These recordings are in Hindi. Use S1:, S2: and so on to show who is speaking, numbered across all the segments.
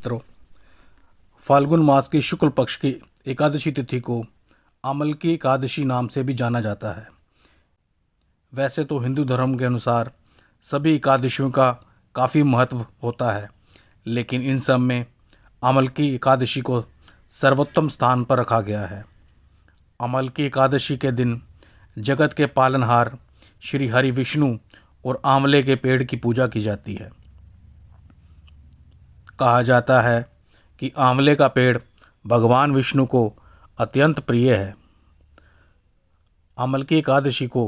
S1: मित्रों, फाल्गुन मास की शुक्ल पक्ष की एकादशी तिथि को अमल की एकादशी नाम से भी जाना जाता है। वैसे तो हिंदू धर्म के अनुसार सभी एकादशियों का काफ़ी महत्व होता है, लेकिन इन सब में अमल की एकादशी को सर्वोत्तम स्थान पर रखा गया है। अमल की एकादशी के दिन जगत के पालनहार श्री हरि विष्णु और आंवले के पेड़ की पूजा की जाती है। कहा जाता है कि आंवले का पेड़ भगवान विष्णु को अत्यंत प्रिय है। अमल की एकादशी को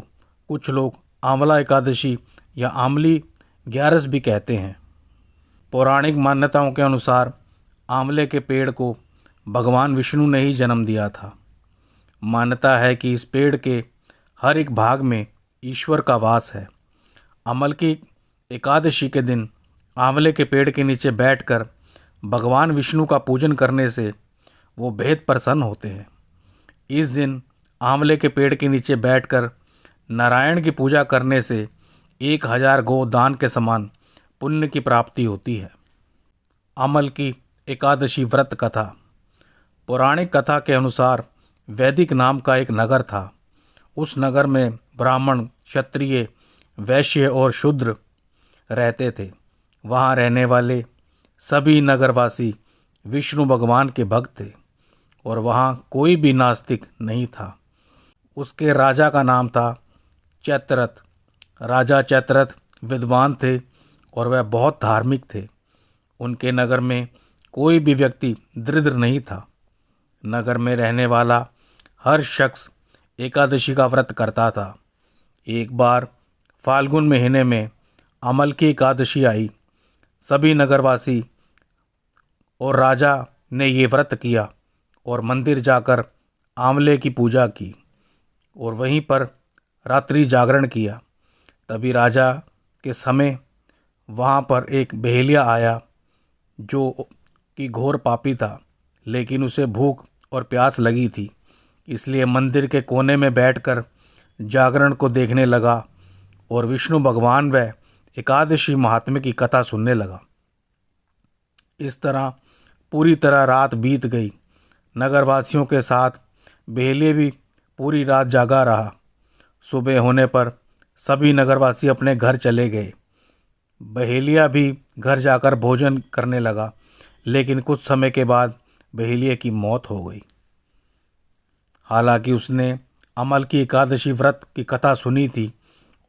S1: कुछ लोग आंवला एकादशी या आंवली ग्यारस भी कहते हैं। पौराणिक मान्यताओं के अनुसार आंवले के पेड़ को भगवान विष्णु ने ही जन्म दिया था। मान्यता है कि इस पेड़ के हर एक भाग में ईश्वर का वास है। अमल की एकादशी के दिन आंवले के पेड़ के नीचे बैठकर भगवान विष्णु का पूजन करने से वो बेहद प्रसन्न होते हैं। इस दिन आंवले के पेड़ के नीचे बैठकर नारायण की पूजा करने से 1000 गौ दान के समान पुण्य की प्राप्ति होती है। अमल की एकादशी व्रत कथा। पौराणिक कथा के अनुसार वैदिक नाम का एक नगर था। उस नगर में ब्राह्मण, क्षत्रिय, वैश्य और शूद्र रहते थे। वहाँ रहने वाले सभी नगरवासी विष्णु भगवान के भक्त थे और वहाँ कोई भी नास्तिक नहीं था। उसके राजा का नाम था चैत्ररथ। राजा चैत्ररथ विद्वान थे और वह बहुत धार्मिक थे। उनके नगर में कोई भी व्यक्ति दरिद्र नहीं था। नगर में रहने वाला हर शख्स एकादशी का व्रत करता था। एक बार फाल्गुन महीने में अमल की एकादशी आई। सभी नगरवासी और राजा ने ये व्रत किया और मंदिर जाकर आंवले की पूजा की और वहीं पर रात्रि जागरण किया। तभी राजा के समय वहाँ पर एक बहेलिया आया जो कि घोर पापी था, लेकिन उसे भूख और प्यास लगी थी, इसलिए मंदिर के कोने में बैठकर जागरण को देखने लगा और विष्णु भगवान व एकादशी महात्म्य की कथा सुनने लगा। इस तरह पूरी तरह रात बीत गई। नगरवासियों के साथ बहेलिया भी पूरी रात जागा रहा। सुबह होने पर सभी नगरवासी अपने घर चले गए। बहेलिया भी घर जाकर भोजन करने लगा, लेकिन कुछ समय के बाद बहेलिया की मौत हो गई। हालांकि उसने अमल की एकादशी व्रत की कथा सुनी थी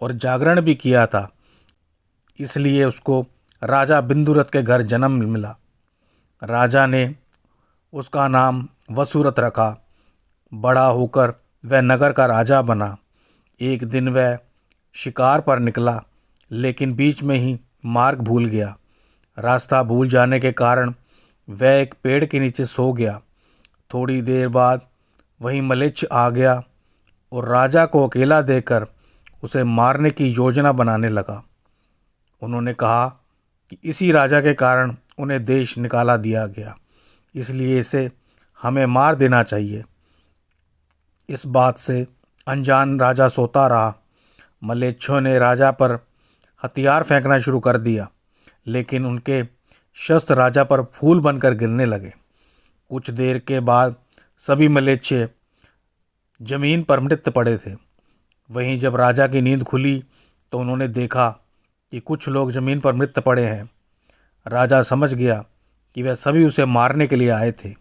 S1: और जागरण भी किया था, इसलिए उसको राजा बिंदुरथ के घर जन्म मिला। राजा ने उसका नाम वसुरथ रखा। बड़ा होकर वह नगर का राजा बना। एक दिन वह शिकार पर निकला, लेकिन बीच में ही मार्ग भूल गया। रास्ता भूल जाने के कारण वह एक पेड़ के नीचे सो गया। थोड़ी देर बाद वहीं मलेच्छ आ गया और राजा को अकेला देखकर उसे मारने की योजना बनाने लगा। उन्होंने कहा कि इसी राजा के कारण उन्हें देश निकाला दिया गया, इसलिए इसे हमें मार देना चाहिए। इस बात से अनजान राजा सोता रहा। मलेच्छों ने राजा पर हथियार फेंकना शुरू कर दिया, लेकिन उनके शस्त्र राजा पर फूल बनकर गिरने लगे। कुछ देर के बाद सभी मलेच्छ जमीन पर मृत पड़े थे। वहीं जब राजा की नींद खुली तो उन्होंने देखा कि कुछ लोग जमीन पर मृत पड़े हैं। राजा समझ गया कि वह सभी उसे मारने के लिए आए थे,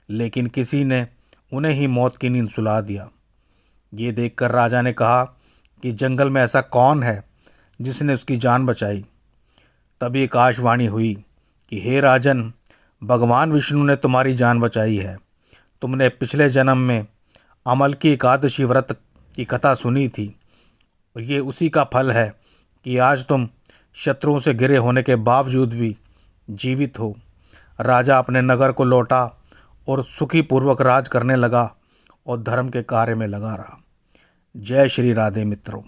S1: लेकिन किसी ने उन्हें ही मौत की नींद सुला दिया। ये देखकर राजा ने कहा कि जंगल में ऐसा कौन है जिसने उसकी जान बचाई। तभी आकाशवाणी हुई कि हे राजन, भगवान विष्णु ने तुम्हारी जान बचाई है। तुमने पिछले जन्म में अमल की एकादशी व्रत की कथा सुनी थी और ये उसी का फल है कि आज तुम शत्रुओं से घिरे होने के बावजूद भी जीवित हो। राजा अपने नगर को लौटा और सुखी पूर्वक राज करने लगा और धर्म के कार्य में लगा रहा। जय श्री राधे मित्रों।